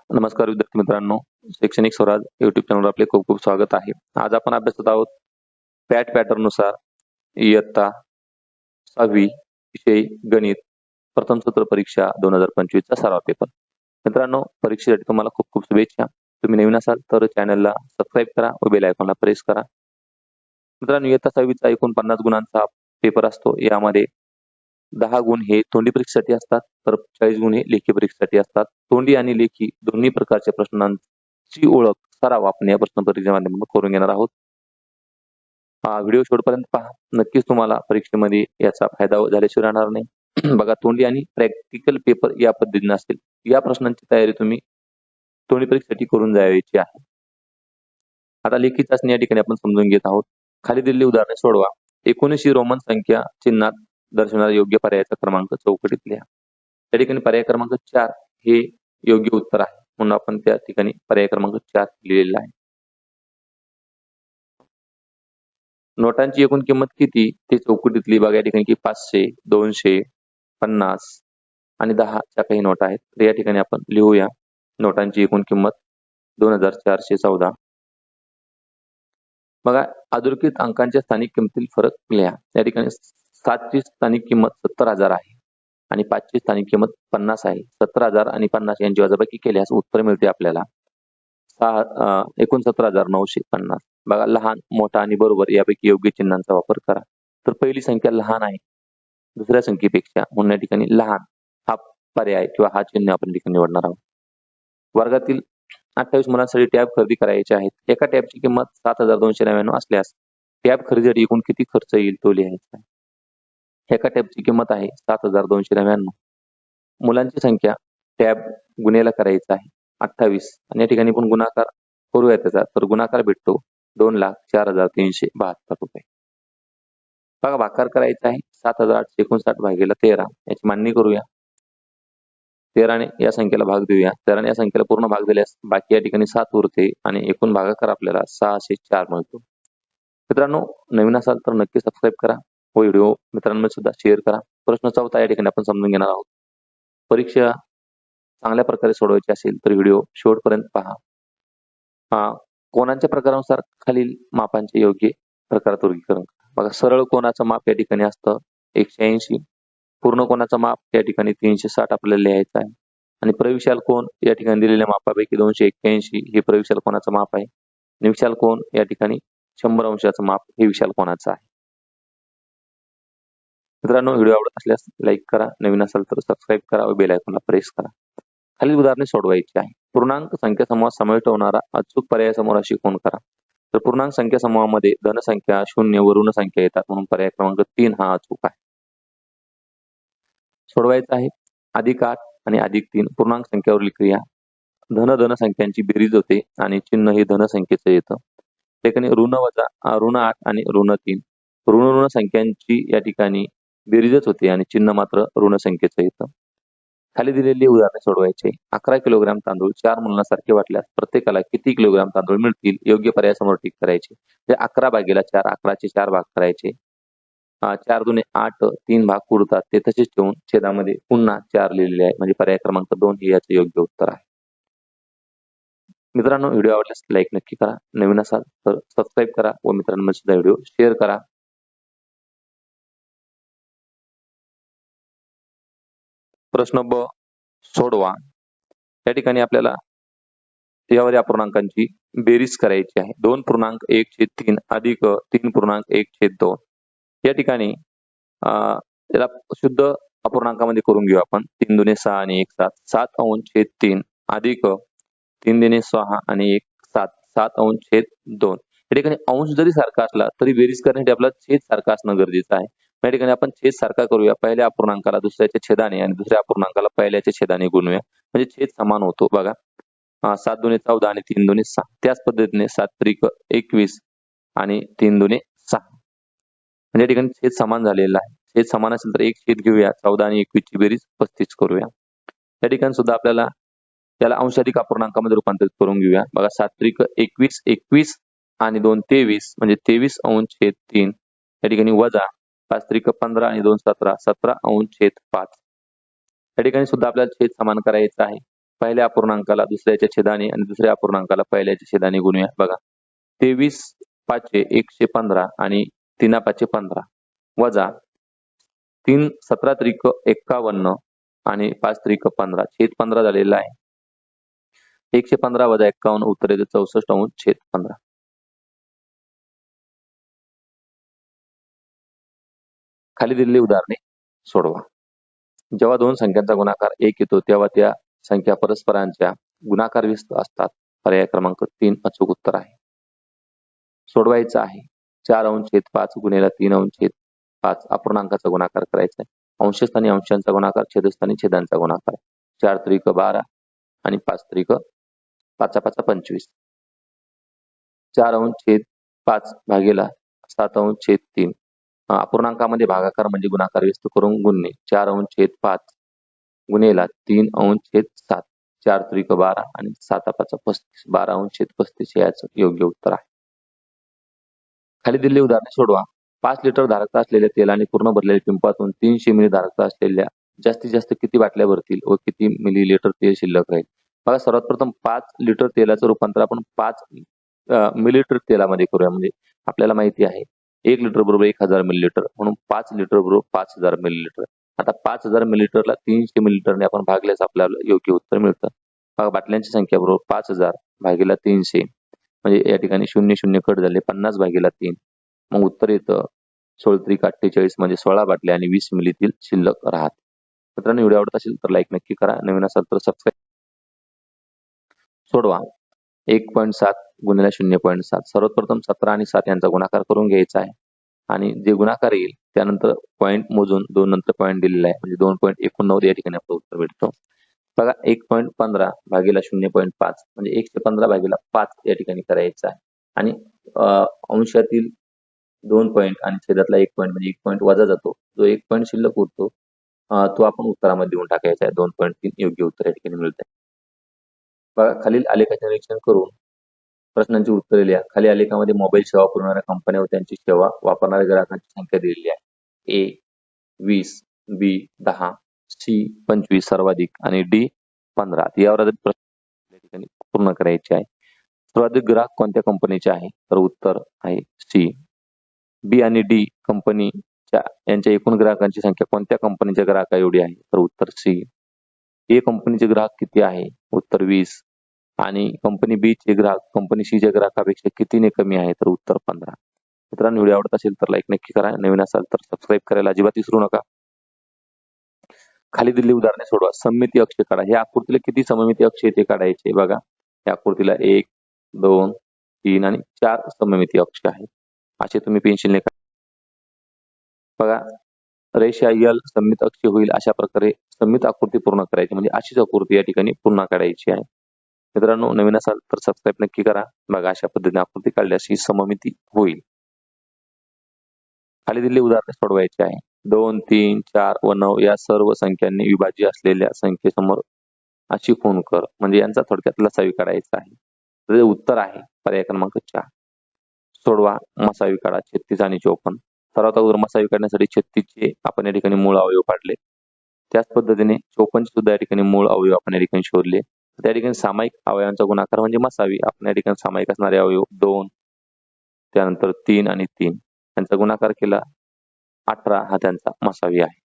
नमस्कार विद्यार्थी मित्रांनो, शैक्षणिक स्वराज YouTube चॅनलवर आपले खूप खूप स्वागत आहे. आज आपण अभ्यासत आहोत पॅट पॅटर्ननुसार इयत्ता 6वी विषय गणित प्रथम सत्र परीक्षा 2025 चा सराव पेपर. मित्रांनो, परीक्षेसाठी तुम्हाला खूप खूप शुभेच्छा. तुम्ही नवीन असाल तर चॅनलला सबस्क्राईब करा व बेल आयकॉनला प्रेस करा. मित्रांनो, इयत्ता 6वीचा एकूण 50 गुणांचा पेपर असतो. यामध्ये 10 गुण हे तोंडी परीक्षेसाठी असतात, तर 40 गुण हे लेखी परीक्षेसाठी असतात. तोंडी आणि लेखी दोन्ही प्रकारच्या प्रश्नांची ओळख सराव आपण या प्रश्न परीक्षेच्या माध्यमातून करून घेणार आहोत. हा व्हिडिओ शेवटपर्यंत पहा. नक्कीच तुम्हाला परीक्षेमध्ये याचा फायदा झाल्याशिवाय राहणार नाही. बघा, तोंडी आणि प्रॅक्टिकल पेपर या पद्धतीने असतील. या प्रश्नांची तयारी तुम्ही तोंडी परीक्षेसाठी करून जायची आहे. आता लेखी चाचणी या ठिकाणी आपण समजून घेत आहोत. खाली दिलेली उदाहरणे सोडवा. 19 रोमन संख्या चिन्हात दर्शवणारा योग्य पर्यायाचा क्रमांक चौकटीत लिहा. त्या ठिकाणी पर्याय क्रमांक 4 हे योग्य उत्तर आहे, म्हणून आपण त्या ठिकाणी पर्याय क्रमांक 4 लिहिलेला आहे. नोटांची एकूण किंमत किती ते चौकटीतली बघा. या ठिकाणी 500, 200, 50 आणि 10 च्या काही नोटा आहेत. तर या ठिकाणी आपण लिहूया नोटांची एकूण किंमत 2414. बघा, अधोरेखित अंकांच्या स्थानिक किमतीतील फरक लिहा. या ठिकाणी 7 ची स्थानिक किंमत 70,000 आहे आणि 5 ची स्थानिक किंमत 50 आहे. 70,000 आणि 50 यांची वजाबाकी केल्यास उत्तर मिळते आपल्याला 69,950. बघा, लहान, मोठा आणि बरोबर यापैकी योग्य चिन्हांचा वापर करा. तर पहिली संख्या लहान आहे दुसऱ्या संख्येपेक्षा, म्हणून या ठिकाणी लहान हा पर्याय किंवा हा चिन्ह आपण ठिकाणी निवडणार आहोत. वर्गातील 28 मुलांसाठी टॅब खरेदी करायचे आहेत. एका टॅबची किंमत 7,299 असल्यास टॅब खरेदीसाठी एकूण किती खर्च येईल तो लिहायचा आहे. एका टॅबची किंमत आहे 7,299. मुलांची संख्या टॅब गुणेला करायचा आहे 28 आणि या ठिकाणी पण गुणाकार करूया त्याचा. तर गुणाकार भेटतो 2,04,372 रुपये. बघा, भागाकार करायचा आहे 7,859 भागीला 13. याची मांडणी करूया. 13 ने या संख्येला भाग देऊया. 13 ने या संख्येला पूर्ण भाग दिल्यास बाकी या ठिकाणी 7 उरते आणि एकूण भागाकार आपल्याला 604 मिळतो. मित्रांनो, नवीन असाल तर नक्की सबस्क्राईब करा व व्हिडिओ मित्रांमध्ये सुद्धा शेअर करा. प्रश्न 4 या ठिकाणी आपण समजून घेणार आहोत. परीक्षा चांगल्या प्रकारे सोडवायची असेल तर व्हिडिओ शेवटपर्यंत पहा. कोणाच्या प्रकारानुसार खालील मापांचे योग्य प्रकारात वर्गीकरण करा. बघा, सरळ कोणाचं माप या ठिकाणी असतं 180. पूर्ण कोणाचं माप या ठिकाणी 360 आपल्याला लिहायचं आहे आणि प्रविशाल कोण या ठिकाणी दिलेल्या मापापैकी 281 हे प्रविशाल कोणाचं माप आहे आणि विशाल कोण या ठिकाणी 100 अंशाचं माप हे विशाल कोणाचं आहे. मित्रांनो, व्हिडिओ आवडत असल्यास लाईक करा, नवीन असाल तर सबस्क्राईब करा व बेल आयकॉनला प्रेस करा. खालील उदाहरणे सोडवायची आहे. पूर्णांक संख्या समूहात समाविष्ट होणारा अचूक पर्याय समोर अशी कोण करा. तर पूर्णांक संख्या समूहामध्ये धन संख्या, शून्य व ऋण संख्या येतात, म्हणून पर्याय क्रमांक 3 हा अचूक आहे. सोडवायचं आहे +8 आणि +3 पूर्णांक संख्यावरील क्रिया. धन संख्यांची बेरीज होते आणि चिन्ह हे धन संख्येचं येतं. त्या ठिकाणी ऋण 8 आणि ऋण 3 ऋण संख्यांची या ठिकाणी बेरीजच होते आणि चिन्ह मात्र ऋण संख्येचं येतं. खाली दिलेली उदाहरणे सोडवायचे. 11 किलोग्राम तांदूळ 4 मुलांसारखे वाटल्यास प्रत्येकाला किती किलोग्राम तांदूळ मिळतील योग्य पर्याय समोर टिक करायचे. म्हणजे 11/4 11चे 4 भाग करायचे. 4 दुने 8 3 भाग उरतात ते तसेच ठेवून छेदामध्ये पुन्हा 4 लिहिलेले आहे, म्हणजे पर्याय क्रमांक 2 हे याचे योग्य उत्तर आहे. मित्रांनो, व्हिडिओ आवडल्यास लाईक नक्की करा, नवीन असाल तर सबस्क्राईब करा व मित्रांमध्ये सुद्धा व्हिडिओ शेअर करा. प्रश्न ब सोडवा. या ठिकाणी आपल्याला यावर या पूर्णांकांची बेरीज करायची आहे. 2.1/3 अधिक 3.1/2. या ठिकाणी याला शुद्ध अपूर्णांकामध्ये करून घेऊ आपण. 3 दुने 6 आणि 1 7 7/3 अधिक 3 दुने 6 आणि 1 7 7/2. या ठिकाणी अंश जरी सारखा असला तरी बेरीज करण्यासाठी आपला छेद सारखा असणं गरजेचं आहे. या ठिकाणी आपण छेद सारखा करूया. पहिल्या अपूर्णांकाला दुसऱ्याच्या छेदाने आणि दुसऱ्या अपूर्णांकाला पहिल्याच्या छेदाने गुणूया, म्हणजे छेद समान होतो. बघा, 7 दुने 14 आणि 3 दुने 6. त्याच पद्धतीने 7 त्रिक 21 आणि 3 दुने 6. म्हणजे या ठिकाणी छेद समान झालेला आहे. छेद समान असेल तर एक छेद घेऊया. 14 आणि 21 ची बेरीज 35 करूया. या ठिकाणी सुद्धा आपल्याला त्याला अंशाधिक अपूर्णांकामध्ये रूपांतरित करून घेऊया. बघा, 7 त्रिक 21 21 आणि 2 23 म्हणजे 23/3. या ठिकाणी वजा 5 त्रिक 15 आणि 2 17 17/5. या ठिकाणी सुद्धा आपल्याला छेद समान करायचा आहे. पहिल्या अपूर्णांकाला दुसऱ्याच्या छेदाने आणि दुसऱ्या अपूर्णांकाला पहिल्याच्या छेदाने गुणूया. बघा 23 पाचे 115 आणि 3 पाचे 15 वजा 3 17 त्रिक 51 आणि 5 त्रिक 15 छेद 15 झालेला आहे. 115 वजा 51 उत्तर येते 64 अंश छेद 15. खाली दिलेली उदाहरणे सोडवा. जेव्हा दोन संख्यांचा गुणाकार 1 येतो तेव्हा त्या संख्या परस्परांच्या गुणाकार व्यस्त असतात. पर्याय क्रमांक 3 अचूक उत्तर आहे. सोडवायचं आहे. 4 अंश छेद 5 गुणिले 3 अंश छेद 5 अपूर्णांकाचा गुणाकार करायचा आहे. अंशस्थानी अंशांचा गुणाकार, छेदस्थानी छेदांचा गुणाकार. 4 त्रिक 12 आणि 5 त्रिक 5 5 25. 4 अंश छेद 5 भागीला 7 अंश छेद 3. अपूर्णांकामध्ये भागाकार म्हणजे गुणाकार व्यस्त करून गुणणे. 4 अंश छेद 5 गुणिला 3 अंश छेद 7. 4 त्रिक 12 आणि 7 5 35. 12 अंश छेद 35 याचं योग्य उत्तर आहे. खाली दिलेली उदाहरणे सोडवा. 5 लिटर धारकता असलेल्या तेलाने पूर्ण भरलेल्या पिंपातून 300 मिली धारकता असलेल्या जास्तीत जास्त किती बाटल्या भरतील व किती मिलीलिटर तेल शिल्लक राहील. बघा सर्वात प्रथम 5 लिटर तेलाचं रूपांतर आपण 5 मिलीलिटर तेलामध्ये करूया. म्हणजे आपल्याला माहिती आहे 1 लिटर बरोबर 1000 मिलीलिटर, म्हणून 5 लिटर बरोबर 5000 मिलीलिटर. आता 5000 मिलीलिटरला 300 मिलीलिटरने आपण भागल्यास आपल्याला योग्य उत्तर मिळतं. बघा बाटल्यांची संख्या बरोबर 5000 भागीला 300 म्हणजे या ठिकाणी 0 0 कट झाले 50 भागीला 3. मग उत्तर येतं 16 त्रिक 48 म्हणजे 16 बाटल्या आणि 20 मिलीतील शिल्लक राहते. मित्रांनो व्हिडिओ आवडत असेल तर लाईक नक्की करा. नवीन असाल तर सबस्क्राईब. सोडवा. 1.7 गुणिले 0.7. सर्वात प्रथम 17 आणि 7 यांचा गुणाकार करून घ्यायचा आहे आणि जे गुणाकार येईल त्यानंतर पॉईंट मोजून 2 नंतर पॉईंट दिलेला आहे म्हणजे 2.89 या ठिकाणी आपलं उत्तर भेटतो. बघा 1.15 भागीला 0.5 म्हणजे 115 भागीला 5 या ठिकाणी करायचं आहे आणि अंशातील 2 पॉईंट आणि छेदातला 1 पॉईंट म्हणजे 1 पॉईंट वजा जातो. जो 1 पॉईंट शिल्लक उरतो तो आपण उत्तरामध्ये देऊन टाकायचा आहे. 2.3 योग्य उत्तर या ठिकाणी मिळत आहे. बघा खालील आलेखाचे निरीक्षण करून प्रश्नांची उत्तरे लिहा. खाली आलेखामध्ये मोबाईल सेवा पुरवणाऱ्या कंपन्या व त्यांची सेवा वापरणाऱ्या ग्राहकांची संख्या दिलेली आहे. ए 20, बी 10, सी 25 सर्वाधिक आणि डी 15. यावर आधारित प्रश्न या ठिकाणी पूर्ण करायचे आहे. सर्वाधिक ग्राहक कोणत्या कंपनीचे आहे तर उत्तर आहे सी. बी आणि डी कंपनीच्या यांच्या एकूण ग्राहकांची संख्या कोणत्या कंपनीच्या ग्राहका एवढी आहे तर उत्तर सी. ए कंपनीचे ग्राहक किती आहे उत्तर 20 आणि कंपनी बी चे ग्राहक कंपनी सी च्या ग्राहकापेक्षा कितीने कमी आहे तर उत्तर 15. मित्रांनो व्हिडिओ आवडत असेल तर लाईक नक्की करा. नवीन असाल तर सबस्क्राईब करायला अजिबात विसरू नका. खाली दिलेली उदाहरणे सोडवा. सममिती अक्ष काढा. या आकृतीला किती सममिती अक्ष येथे काढायचे बघा. या आकृतीला 1 2 3 आणि 4 सममिती अक्ष आहे. असे तुम्ही पेन्सिलने बघा रेषा एल सममित अक्ष होईल अशा प्रकारे सममित आकृती पूर्ण करायची म्हणजे अशीच आकृती या ठिकाणी पुन्हा काढायची आहे. मित्रांनो नवीन असाल तर सबस्क्राईब नक्की करा. बघा अशा पद्धतीने आकृती काढल्यास ही सममिती होईल. खाली दिलेली उदाहरणे सोडवायची आहे. 2 3 4 व 9 या सर्व संख्यांनी विभाज्य असलेल्या संख्येसमोर अशी खूण कर म्हणजे यांचा थोडक्यात लसावी काढायचा आहे. तर उत्तर आहे पर्याय क्रमांक 4. सोडवा. मसावी काढा. 36 आणि 54. सर्वात अगोदर मसावी काढण्यासाठी 36 चे आपण या ठिकाणी मूळ अवयव काढले. त्याच पद्धतीने 54 चे सुद्धा या ठिकाणी मूळ अवयव आपण या ठिकाणी शोधले. त्या ठिकाणी सामायिक अवयवांचा गुणाकार म्हणजे मसावी. आपण या ठिकाणी सामायिक असणारे अवयव 2 त्यानंतर 3 आणि 3 यांचा गुणाकार केला 18 हा त्यांचा मसावी आहे.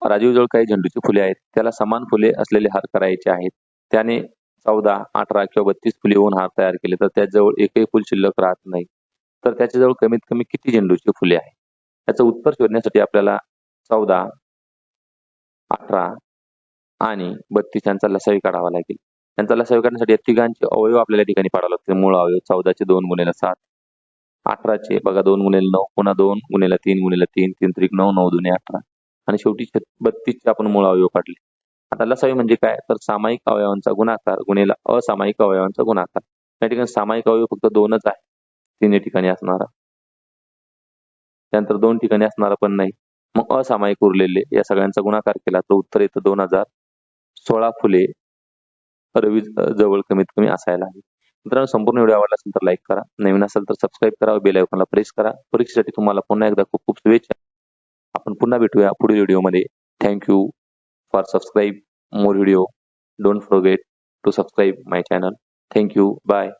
राजीवजवळ काही झेंडूची फुले आहेत. त्याला समान फुले असलेले हार करायचे आहेत. त्याने 14 18 किंवा 32 फुले होऊन हार तयार केले तर त्याजवळ एकही फुल शिल्लक राहत नाही. तर त्याच्याजवळ कमीत कमी किती झेंडूची फुले आहेत. याचं उत्तर शोधण्यासाठी आपल्याला 14 18 आणि 32 यांचा लसावी काढावा लागेल. यांचा लसावी काढण्यासाठी या तिघांचे अवयव आपल्याला ठिकाणी पाडावे लागतील. मूळ अवयव 14 चे 2 गुणिले 7 18 चे बघा 2 गुणिले 9 पुन्हा 2 गुणिले 3 गुणिले 3 3 त्रिक 9 9 दुने 18 आणि शेवटी 32 चे आपण मूळ अवयव काढले. आता लसावी म्हणजे काय तर सामायिक अवयवांचा गुणाकार गुणिले असामायिक अवयवांचा गुणाकार. या ठिकाणी सामायिक अवयव फक्त 2च आहे. 3 ठिकाणी असणारा त्यानंतर 2 ठिकाणी असणारा पण नाही. मग असामायिक उरलेले या सगळ्यांचा गुणाकार केला तर उत्तर येतं 2016 फुले रवी जवळ कमीत कमी असायला हवी. मित्रांनो संपूर्ण व्हिडिओ आवडला असेल तर लाईक करा. नवीन असेल तर सबस्क्राईब करा. बेल आयकॉनला प्रेस करा. परीक्षेसाठी तुम्हाला पुन्हा एकदा खूप खूप शुभेच्छा. आपण पुन्हा भेटूया पुढील व्हिडिओमध्ये. Thank you for subscribe. more video. Don't forget to subscribe my channel. Thank you. Bye.